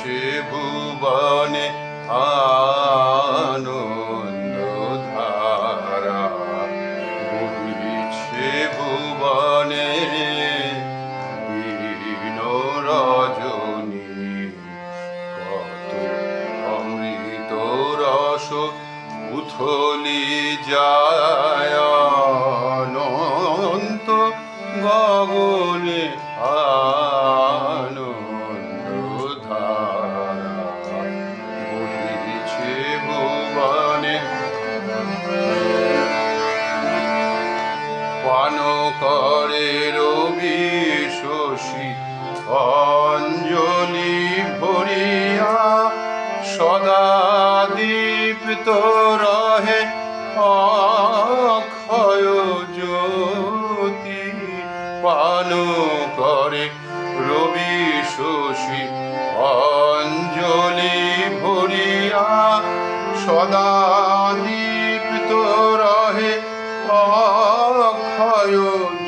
বহিছে ভুবনে আনন্দ ধারা, বহিছে ভুবনে দীন রজনী। কত অমৃত রস উথলি যায় অনন্ত গগনে আনন্দ ধারা, বহিছে ভুবনে। পান করে রবি শশী অঞ্জলি ভরিয়া, সদা দীপ্ত রহে অক্ষয় জ্যোতি। পান করে রবি শশী অঞ্জলি ভরিয়া, সদা দীপ্ত রহে অক্ষয়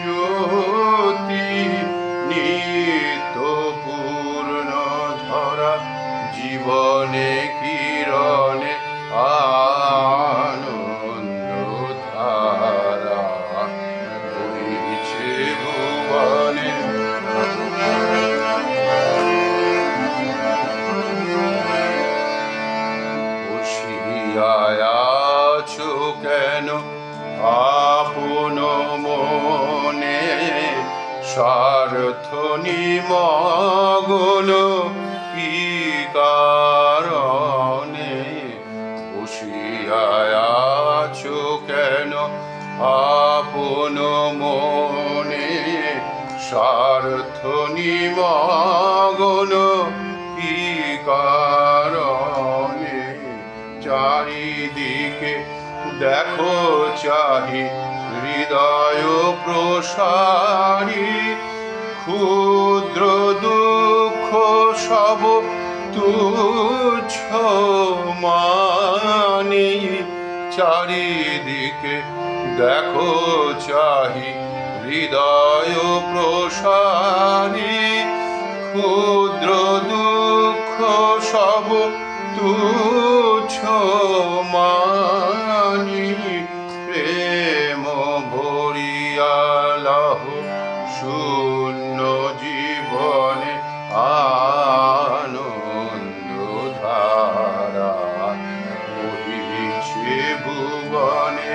জ্যোতি। নিত্য পূর্ণ ধরা জীবনে কিরণে আনন্দ ধারা, বহিছে ভুবনে। বসিয়া আছো কেন আপন মনে, স্বার্থ নিমগ্ন কি কারণে? বসিয়া আছো কেন আপন মনে, স্বার্থ নিমগ্ন কি কারণে? চারিদিকে দেখো চাহি হৃদয় প্রসারী, ক্ষুদ্র দুঃখ সব তুচ্ছ মানি। চারিদিকে দেখো চাহি হৃদয় প্রসারী, ক্ষুদ্র দুঃখ সব তুচ্ছ মানি। প্রেম ভরিয়া লহ শূন্য জীবনে আনন্দ ধারা, বহিছে ভুবনে